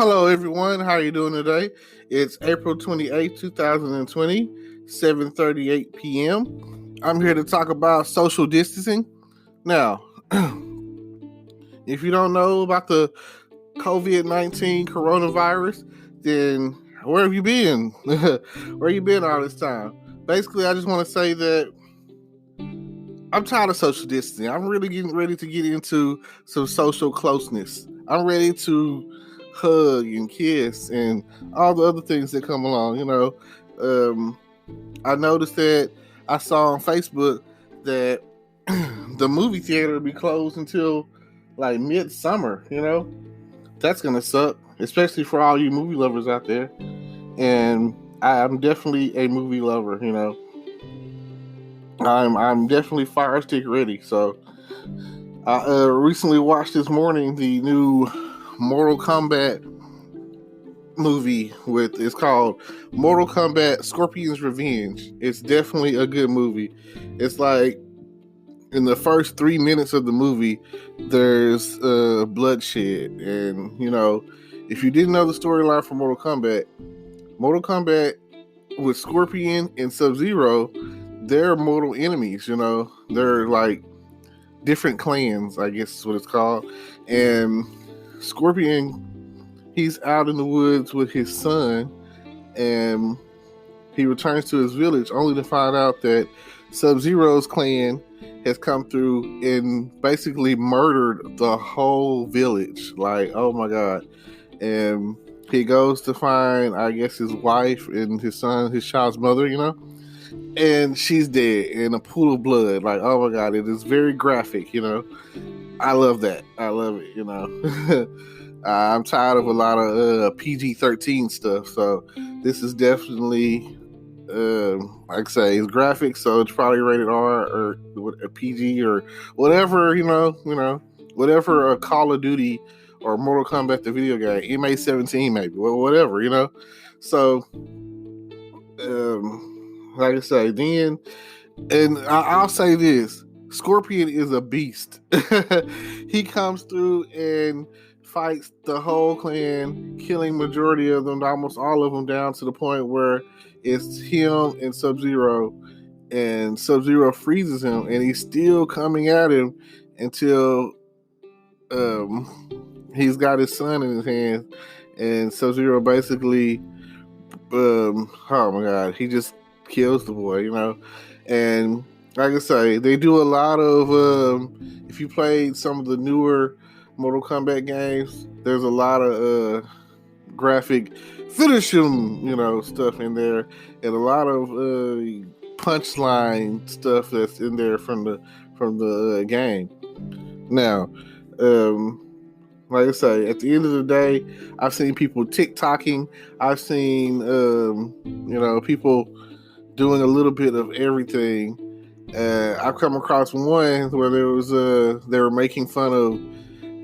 Hello, everyone. How are you doing today? It's April 28th, 2020, 7:38 p.m. I'm here to talk about social distancing. Now, if you don't know about the COVID-19 coronavirus, then where have you been? Where you been all this time? Basically, I just want to say that I'm tired of social distancing. I'm really getting ready to get into some social closeness. I'm ready to hug and kiss and all the other things that come along. I noticed that I saw on Facebook that the movie theater will be closed until like midsummer. That's gonna suck, especially for all you movie lovers out there. And I'm definitely a movie lover. I'm definitely fire stick ready. So I recently watched this morning the new Mortal Kombat movie it's called Mortal Kombat Scorpion's Revenge. It's definitely a good movie. It's like in the first 3 minutes of the movie, there's bloodshed, and if you didn't know the storyline for Mortal Kombat with Scorpion and Sub-Zero, they're mortal enemies. They're like different clans, I guess is what it's called. And Scorpion, he's out in the woods with his son, and he returns to his village only to find out that Sub-Zero's clan has come through and basically murdered the whole village. Like, oh my God. And he goes to find, I guess, his wife and his child's mother, and she's dead in a pool of blood. Like, oh my God, it is very graphic. I love that. I love it. I'm tired of a lot of PG-13 stuff, so this is definitely, like I say, it's graphic, so it's probably rated R or PG or whatever. Whatever a Call of Duty or Mortal Kombat the video game, MA-17 maybe, whatever. So, like I say, then, and I'll say this: Scorpion is a beast. He comes through and fights the whole clan, killing majority of them, almost all of them, down to the point where it's him and Sub-Zero, and Sub-Zero freezes him, and he's still coming at him until he's got his son in his hands, and Sub-Zero basically, oh my God, he just kills the boy, and like I say, they do a lot of, if you played some of the newer Mortal Kombat games, there's a lot of graphic finish him, stuff in there, and a lot of punchline stuff that's in there from the game. Now, like I say, at the end of the day, I've seen people TikToking. I've seen people doing a little bit of everything. I've come across one where they were making fun of,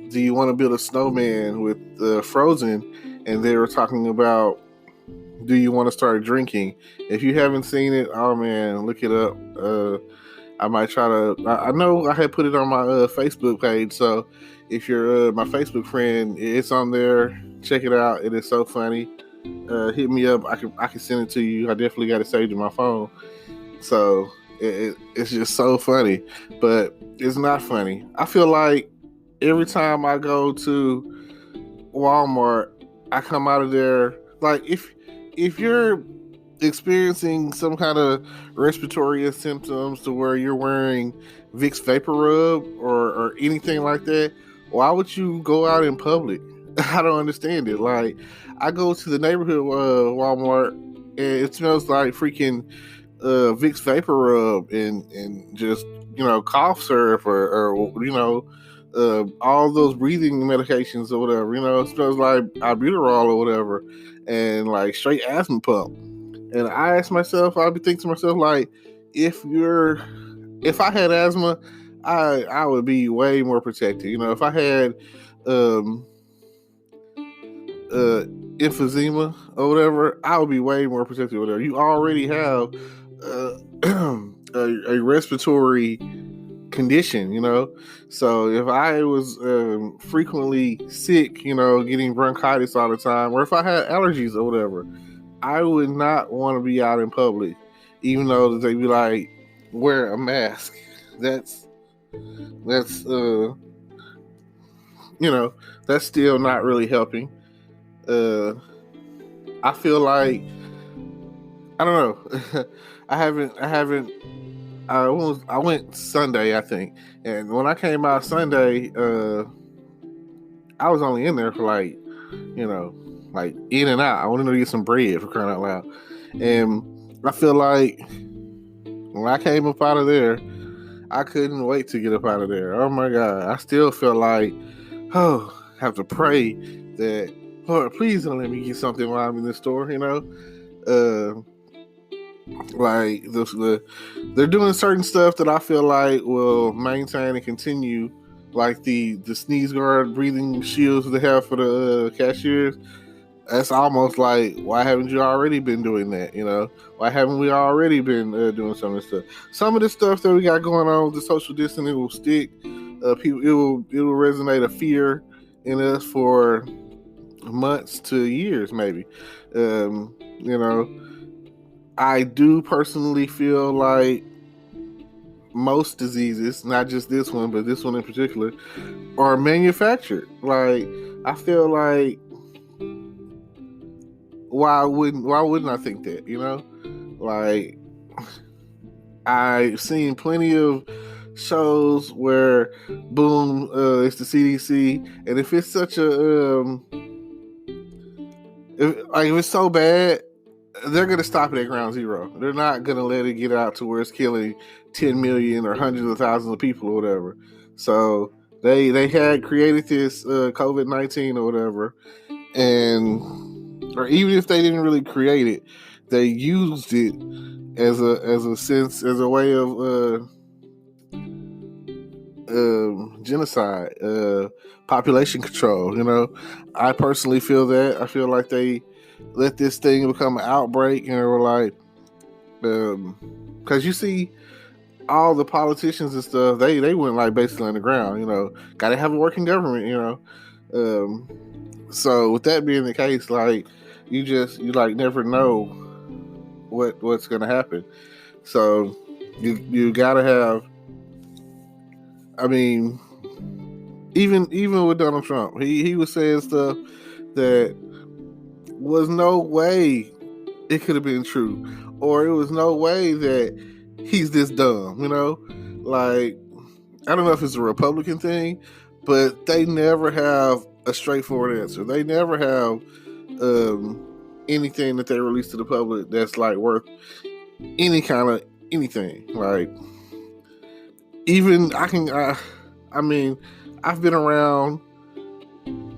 do you want to build a snowman with Frozen? And they were talking about, do you want to start drinking? If you haven't seen it, oh man, look it up. I might try to. I know I had put it on my Facebook page, so if you're my Facebook friend, it's on there. Check it out. It is so funny. Hit me up. I can send it to you. I definitely got it saved in my phone. So it's just so funny, but it's not funny. I feel like every time I go to Walmart, I come out of there, like, if you're experiencing some kind of respiratory symptoms to where you're wearing Vicks Vapor Rub or anything like that, why would you go out in public? I don't understand it. Like, I go to the neighborhood Walmart, and it smells like freaking Vicks Vapor Rub and just cough syrup or all those breathing medications or whatever. It smells like albuterol or whatever, and like straight asthma pump. And I ask myself, I'll be thinking to myself, like, if I had asthma, I would be way more protected. If I had emphysema or whatever, I would be way more protected. Whatever. You already have a respiratory condition, So if I was frequently sick, getting bronchitis all the time, or if I had allergies or whatever, I would not want to be out in public, even though they'd be like, wear a mask. That's that's still not really helping. I feel like, I don't know. I went Sunday, I think, and when I came out Sunday, I was only in there for like in and out. I wanted to get some bread, for crying out loud. And I feel like when I came up out of there, I couldn't wait to get up out of there. Oh my God. I still feel like, I have to pray that, Lord, please don't let me get something while I'm in this store, Like they're doing certain stuff that I feel like will maintain and continue, like the sneeze guard breathing shields they have for the cashiers. That's almost like, why haven't you already been doing that? Why haven't we already been doing some of this stuff? Some of the stuff that we got going on with the social distancing, it will stick. People, it will resonate a fear in us for months to years, maybe. I do personally feel like most diseases, not just this one, but this one in particular, are manufactured. Like, I feel like, why wouldn't I think that, Like, I've seen plenty of shows where, boom, it's the CDC, and if it's such a, if it's so bad, they're going to stop it at ground zero. They're not going to let it get out to where it's killing 10 million or hundreds of thousands of people or whatever. So they had created this COVID-19 or whatever, or even if they didn't really create it, they used it as a way of genocide, population control. I personally feel that. I feel like they let this thing become an outbreak, and they were like, because you see all the politicians and stuff, they went like basically on the ground, got to have a working government, so with that being the case, like, you never know what's going to happen. So you got to have, I mean, even with Donald Trump, he was saying stuff that was no way it could have been true, or it was no way that he's this dumb, Like, I don't know if it's a Republican thing, but they never have a straightforward answer. They never have anything that they release to the public that's like worth any kind of anything. Like, even I mean, I've been around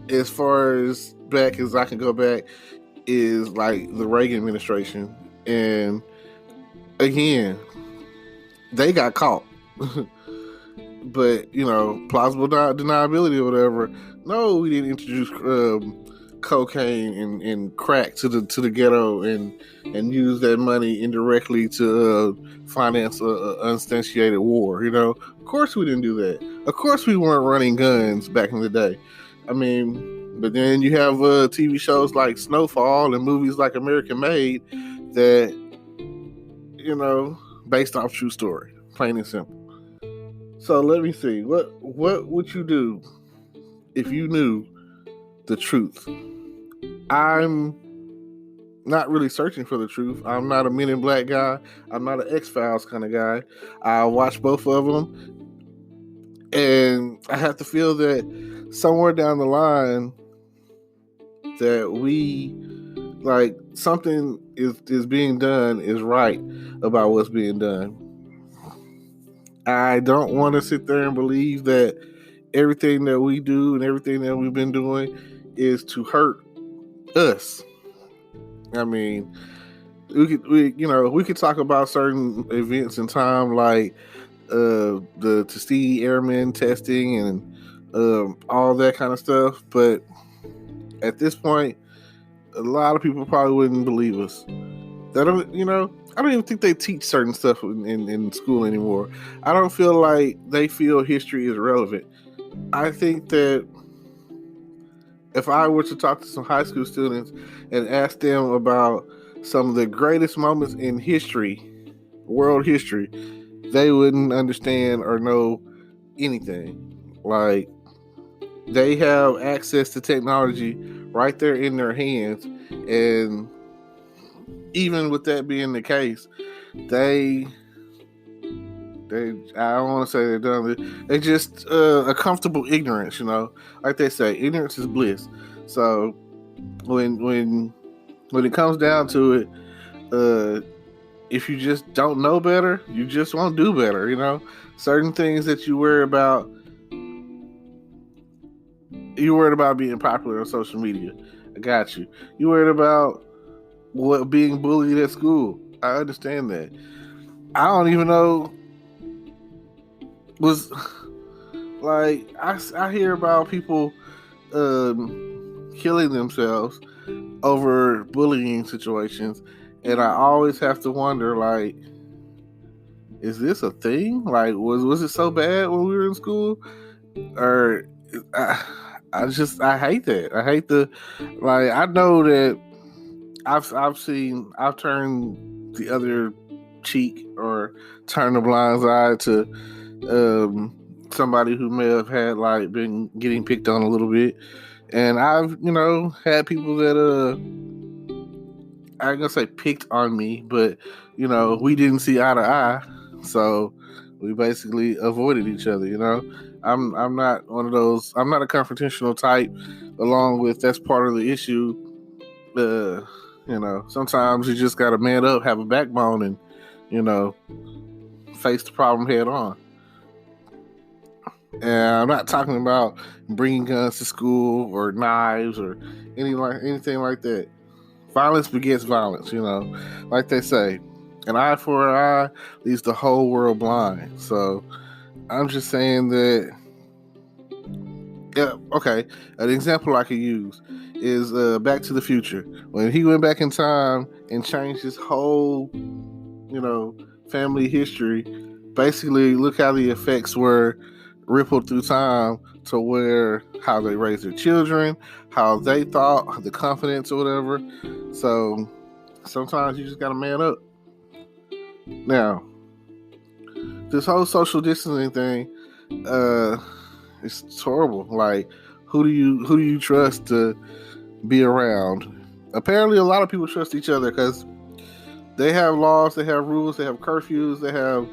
as far as back as I can go back, is like the Reagan administration, and again, they got caught. But plausible deniability or whatever. No, we didn't introduce cocaine and crack to the ghetto and use that money indirectly to finance a unsubstantiated war. Of course we didn't do that. Of course we weren't running guns back in the day. I mean, but then you have TV shows like Snowfall and movies like American Made that, based off true story, plain and simple. So let me see. What would you do if you knew the truth? I'm not really searching for the truth. I'm not a Men in Black guy. I'm not an X-Files kind of guy. I watch both of them, and I have to feel that somewhere down the line that we, like, something is being done is right about what's being done. I don't want to sit there and believe that everything that we do and everything that we've been doing is to hurt us. I mean, we could talk about certain events in time, like the Tuskegee Airmen testing and all that kind of stuff. But at this point, a lot of people probably wouldn't believe us. I don't even think they teach certain stuff in school anymore. I don't feel like they feel history is relevant. I think that if I were to talk to some high school students and ask them about some of the greatest moments in history, world history, they wouldn't understand or know anything. Like, they have access to technology right there in their hands, and even with that being the case, they I don't want to say they're done. They just a comfortable ignorance, like they say, ignorance is bliss. So when it comes down to it, if you just don't know better, you just won't do better. Certain things that you worry about, you worried about being popular on social media. I got you. You worried about what being bullied at school. I understand that. I don't even know. Was like I hear about people killing themselves over bullying situations, and I always have to wonder, like, is this a thing? Like, was it so bad when we were in school? Or I hate that. I hate I know that I've turned the other cheek or turned a blind eye to somebody who may have had been getting picked on a little bit, and I've had people that I ain't gonna say picked on me, but we didn't see eye to eye, so we basically avoided each other. I'm not one of those. I'm not a confrontational type. Along with that's part of the issue. Sometimes you just gotta man up, have a backbone, and face the problem head on. And I'm not talking about bringing guns to school or knives or anything like that. Violence begets violence, like they say. An eye for an eye leaves the whole world blind. So I'm just saying that, yeah, okay. An example I could use is Back to the Future. When he went back in time and changed his whole, family history, basically look how the effects were rippled through time to where how they raised their children, how they thought, the confidence or whatever. So sometimes you just gotta man up. Now, this whole social distancing thing, it's horrible. Like, who do you trust to be around? Apparently, a lot of people trust each other because they have laws, they have rules, they have curfews, they have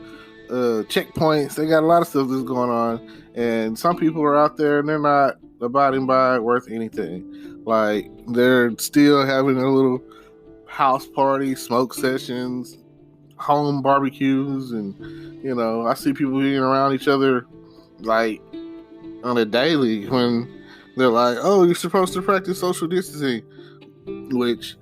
checkpoints. They got a lot of stuff that's going on, and some people are out there and they're not abiding by it worth anything. Like, they're still having a little house party, smoke sessions, home barbecues, and I see people being around each other like on a daily when they're like, oh, you're supposed to practice social distancing, which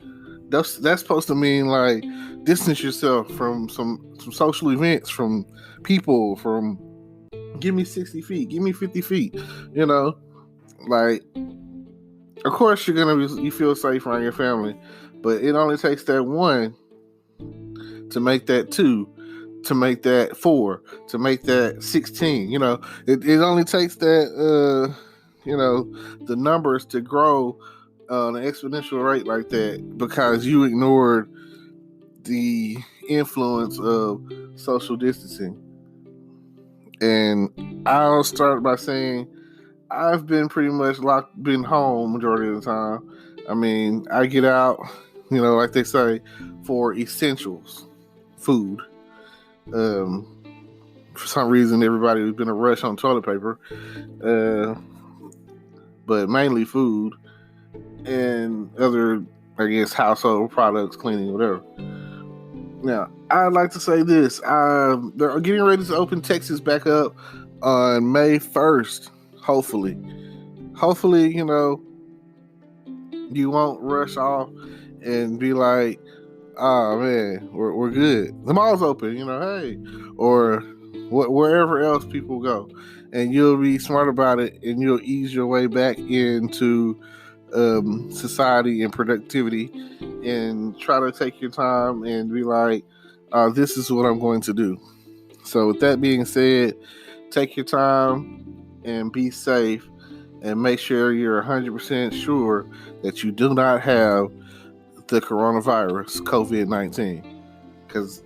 that's supposed to mean like distance yourself from some social events, from people, from give me 60 feet, give me 50 feet, like, of course you feel safe around your family, but it only takes that one to make that 2, to make that 4, to make that 16. It only takes that the numbers to grow on an exponential rate like that because you ignored the influence of social distancing. And I'll start by saying I've been pretty much been home majority of the time. I mean, I get out, like they say, for essentials, food. For some reason, everybody's been a rush on toilet paper, but mainly food and other, I guess, household products, cleaning, whatever. Now, I'd like to say this. They're getting ready to open Texas back up on May 1st, hopefully. Hopefully, you won't rush off and be like, oh, man, we're good. The mall's open, hey. Or wherever else people go. And you'll be smart about it, and you'll ease your way back into society and productivity, and try to take your time and be like, this is what I'm going to do. So with that being said, take your time and be safe, and make sure you're 100% sure that you do not have the coronavirus, COVID-19, because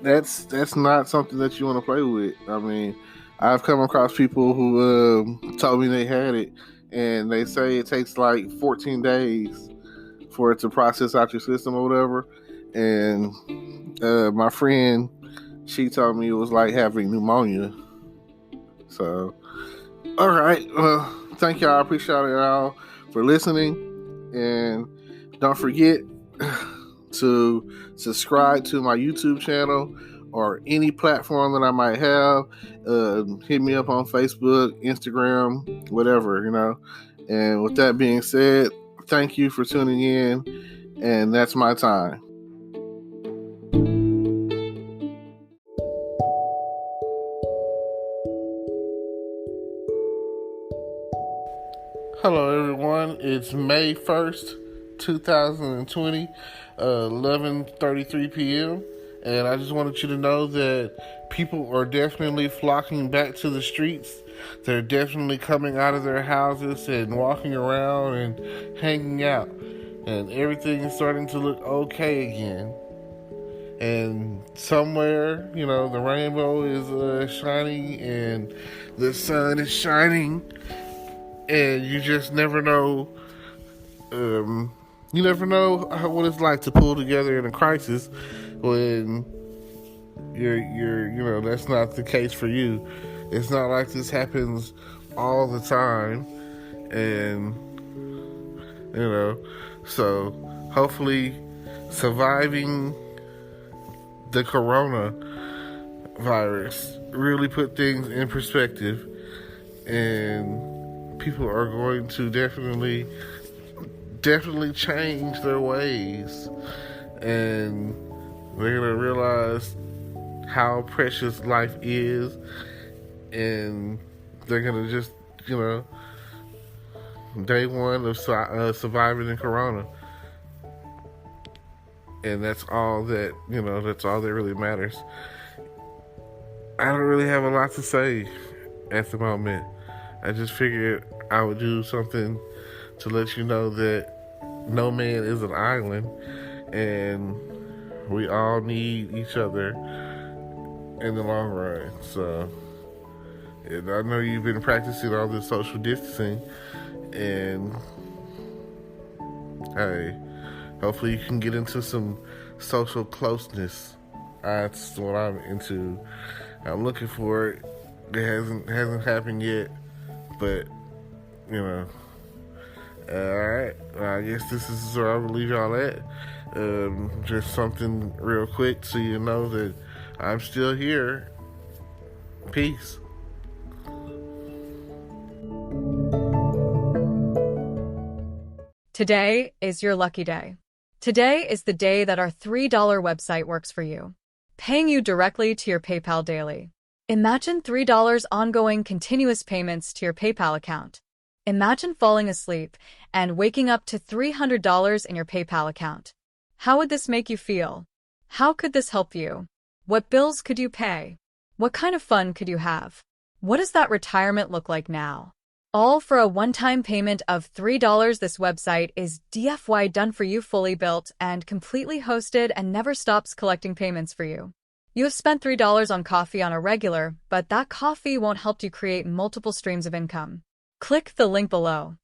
that's not something that you want to play with. I mean, I've come across people who told me they had it, and they say it takes like 14 days for it to process out your system or whatever. And my friend, she told me it was like having pneumonia. So, all right. Thank y'all. I appreciate y'all for listening. And don't forget to subscribe to my YouTube channel or any platform that I might have. Hit me up on Facebook, Instagram, whatever, And with that being said, thank you for tuning in. And that's my time. Hello, everyone. It's May 1st, 2020, 11:33 p.m. And I just wanted you to know that people are definitely flocking back to the streets. They're definitely coming out of their houses and walking around and hanging out. And everything is starting to look okay again. And somewhere, the rainbow is shining and the sun is shining. And you just never know. You never know what it's like to pull together in a crisis when you're that's not the case for you. It's not like this happens all the time, and so hopefully surviving the coronavirus really put things in perspective, and people are going to definitely change their ways, and they're going to realize how precious life is, and they're going to just, day one of surviving in Corona. And that's all that, that's all that really matters. I don't really have a lot to say at the moment. I just figured I would do something to let you know that no man is an island, and we all need each other in the long run. So, and I know you've been practicing all this social distancing, and hey, hopefully you can get into some social closeness. That's what I'm into. I'm looking for it. It hasn't happened yet. But, alright, I guess this is where I will leave y'all at. Just something real quick so you know that I'm still here. Peace. Today is your lucky day. Today is the day that our $3 website works for you, paying you directly to your PayPal daily. Imagine $3 ongoing continuous payments to your PayPal account. Imagine falling asleep and waking up to $300 in your PayPal account. How would this make you feel? How could this help you? What bills could you pay? What kind of fun could you have? What does that retirement look like now? All for a one-time payment of $3. This website is DFY done for you, fully built and completely hosted, and never stops collecting payments for you. You have spent $3 on coffee on a regular, but that coffee won't help you create multiple streams of income. Click the link below.